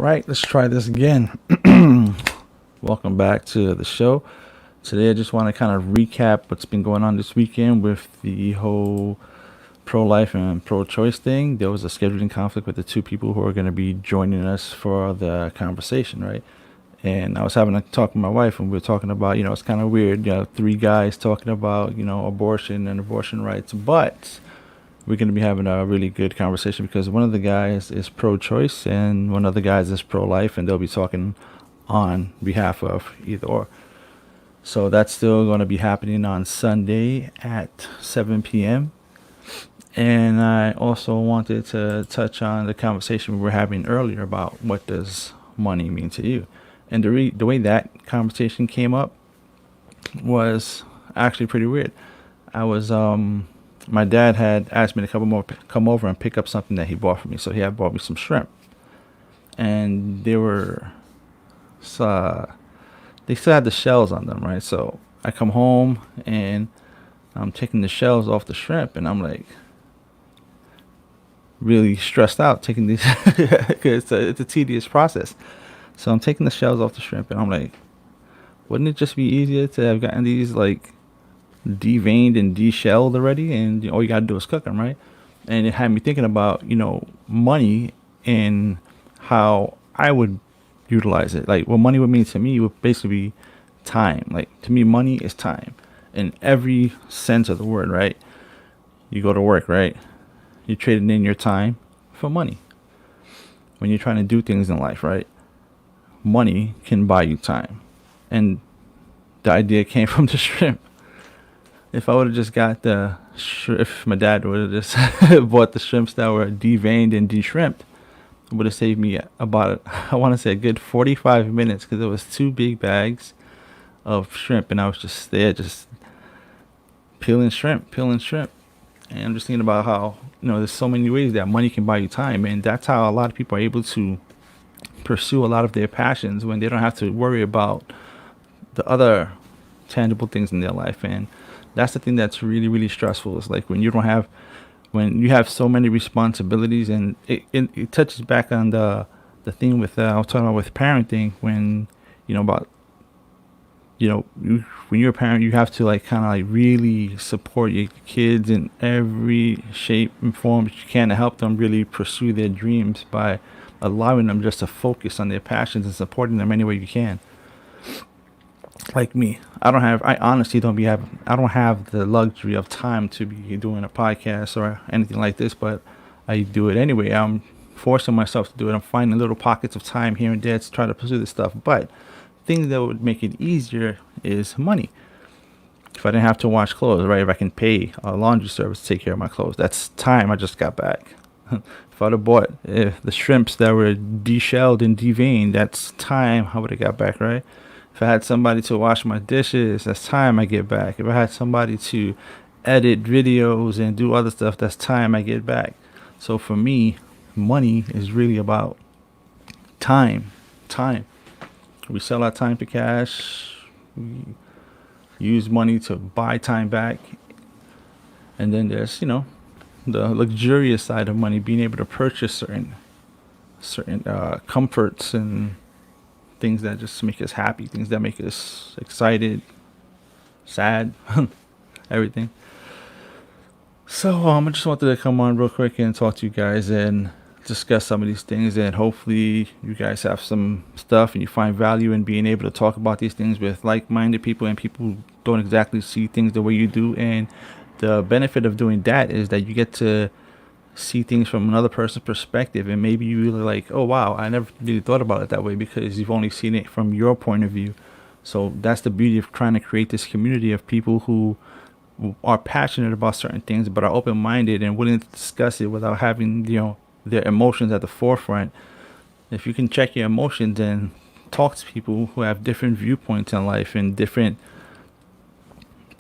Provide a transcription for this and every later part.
right, let's try this again. Welcome back to the show. Today, I just want to kind of recap what's been going on this weekend with the whole pro life and pro choice thing. There was a scheduling conflict with the two people who are going to be joining us for the conversation, right? And I was having a talk with my wife, and we were talking about, it's kind of weird, three guys talking about, abortion and abortion rights, but we're going to be having a really good conversation because one of the guys is pro-choice and one of the guys is pro-life, and they'll be talking on behalf of either or. So that's still going to be happening on Sunday at 7 p.m. And I also wanted to touch on the conversation we were having earlier about what does money mean to you. And the way that conversation came up was actually pretty weird. I was My dad had asked me to come over and pick up something that he bought for me. So he had bought me some shrimp, and uh, they still had the shells on them, right? So I come home and I'm taking the shells off the shrimp, and I'm like really stressed out taking these because it's a tedious process. So I'm taking the shells off the shrimp, and I'm like, wouldn't it just be easier to have gotten these like deveined and deshelled already, and all you gotta do is cook them, right? And it had me thinking about money and how I would utilize it. Like what money would mean to me would basically be time. Like to me, money is time in every sense of the word, right? You go to work, right? You're trading in your time for money. When you're trying to do things in life, right? Money can buy you time, and the idea came from the shrimp. If I would have just got if my dad would have just bought the shrimps that were deveined and de-shrimped, it would have saved me about, I want to say, a good 45 minutes because it was two big bags of shrimp, and I was just there, just peeling shrimp. And I'm just thinking about how, there's so many ways that money can buy you time, and that's how a lot of people are able to pursue a lot of their passions when they don't have to worry about the other tangible things in their life. And that's the thing that's really, really stressful. It's like when you have so many responsibilities, and it touches back on the thing with I was talking about with parenting, when about when you're a parent, you have to like kind of like really support your kids in every shape and form that you can to help them really pursue their dreams by allowing them just to focus on their passions and supporting them any way you can. Like me, I honestly I don't have the luxury of time to be doing a podcast or anything like this, but I do it anyway. I'm forcing myself to do it. I'm finding little pockets of time here and there to try to pursue this stuff. But thing that would make it easier is money. If I didn't have to wash clothes, right? If I can pay a laundry service to take care of my clothes, that's time I just got back. If I'd have bought the shrimps that were deshelled and deveined, that's time I would have got back, right? If I had somebody to wash my dishes, that's time I get back. If I had somebody to edit videos and do other stuff, that's time I get back. So for me, money is really about time. Time. We sell our time to cash. We use money to buy time back. And then there's, the luxurious side of money, being able to purchase certain comforts and things that just make us happy, things that make us excited, sad, everything. So I just wanted to come on real quick and talk to you guys and discuss some of these things, and hopefully you guys have some stuff and you find value in being able to talk about these things with like-minded people and people who don't exactly see things the way you do. And the benefit of doing that is that you get to see things from another person's perspective, and maybe you really like, oh wow, I never really thought about it that way, because you've only seen it from your point of view. So that's the beauty of trying to create this community of people who are passionate about certain things but are open-minded and willing to discuss it without having their emotions at the forefront. If you can check your emotions and talk to people who have different viewpoints in life and different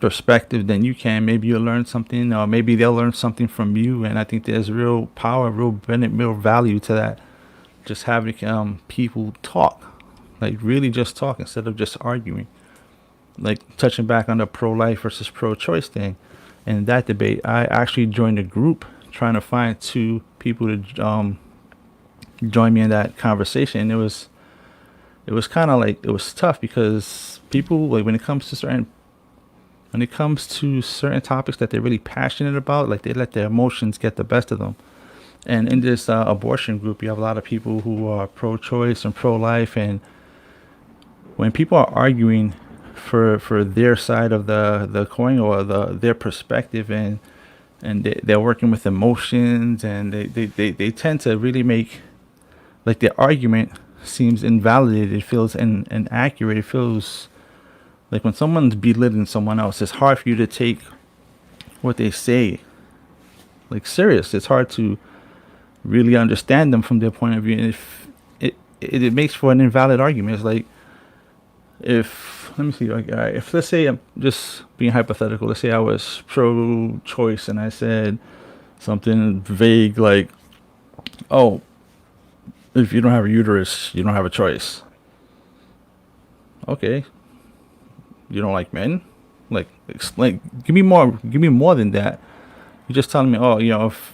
perspective than you can, maybe you'll learn something, or maybe they'll learn something from you. And I think there's real power, real benefit, real value to that. Just having people talk, like really just talk instead of just arguing. Like touching back on the pro-life versus pro-choice thing, and that debate, I actually joined a group trying to find two people to join me in that conversation. It was kind of like it was tough because people like when it comes to certain topics that they're really passionate about, like they let their emotions get the best of them. And in this abortion group, you have a lot of people who are pro-choice and pro-life, and when people are arguing for their side of the coin or their perspective, and they're working with emotions, and they tend to really make like their argument seems invalidated. It feels inaccurate. It feels like when someone's belittling someone else, it's hard for you to take what they say like serious. It's hard to really understand them from their point of view. And if it makes for an invalid argument. It's like, if let me see, like, all right, if let's say, I'm just being hypothetical, let's say I was pro-choice and I said something vague like, "Oh, if you don't have a uterus, you don't have a choice." Okay, you don't like men? Like, explain. Give me more than that. You're just telling me, oh,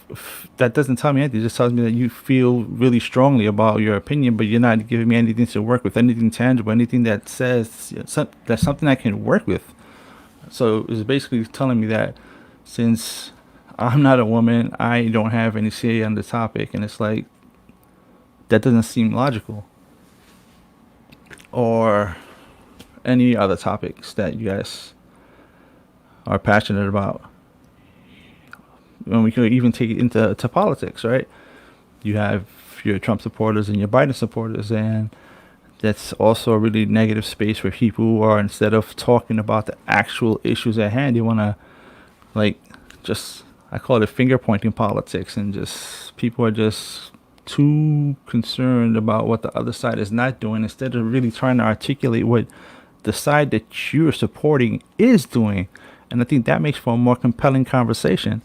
if that doesn't tell me anything. It just tells me that you feel really strongly about your opinion, but you're not giving me anything to work with, anything tangible, anything that says, that's something I can work with. So it's basically telling me that since I'm not a woman, I don't have any say on the topic, and it's like that doesn't seem logical. Or any other topics that you guys are passionate about. And we could even take it into politics, right? You have your Trump supporters and your Biden supporters, and that's also a really negative space where people who are, instead of talking about the actual issues at hand, they want to, like, just, I call it finger pointing politics, and just people are just too concerned about what the other side is not doing, instead of really trying to articulate what the side that you're supporting is doing. And I think that makes for a more compelling conversation.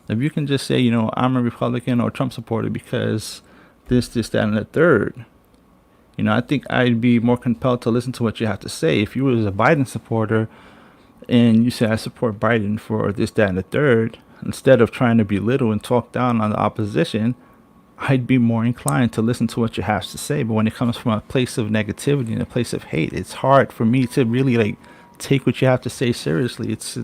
If you can just say, I'm a Republican or Trump supporter because this, that, and the third, I think I'd be more compelled to listen to what you have to say. If you was a Biden supporter and you say, I support Biden for this, that, and the third, instead of trying to belittle and talk down on the opposition, I'd be more inclined to listen to what you have to say. But when it comes from a place of negativity and a place of hate, it's hard for me to really like take what you have to say seriously. It's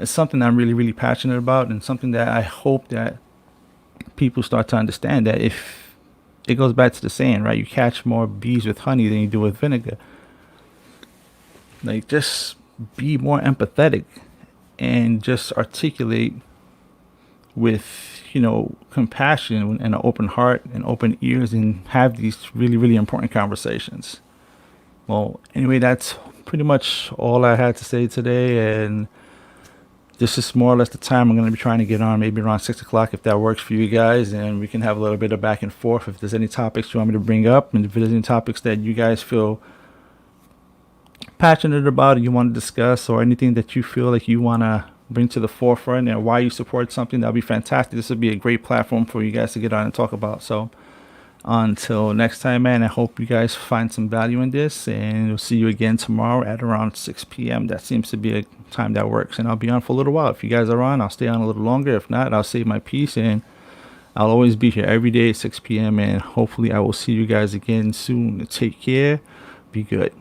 something I'm really, really passionate about, and something that I hope that people start to understand, that if it goes back to the saying, right, you catch more bees with honey than you do with vinegar. Like, just be more empathetic and just articulate with, compassion and an open heart and open ears, and have these really, really important conversations. Well, anyway, that's pretty much all I had to say today, and this is more or less the time I'm going to be trying to get on, maybe around 6 o'clock, if that works for you guys, and we can have a little bit of back and forth. If there's any topics you want me to bring up, and if there's any topics that you guys feel passionate about and you want to discuss, or anything that you feel like you want to bring to the forefront and why you support something, that'll be fantastic. This would be a great platform for you guys to get on and talk about. So until next time, man, I hope you guys find some value in this, and we'll see you again tomorrow at around 6 p.m. That seems to be a time that works, and I'll be on for a little while. If you guys are on, I'll stay on a little longer. If not, I'll save my piece, and I'll always be here every day at 6 p.m., and hopefully I will see you guys again soon. Take care. Be good.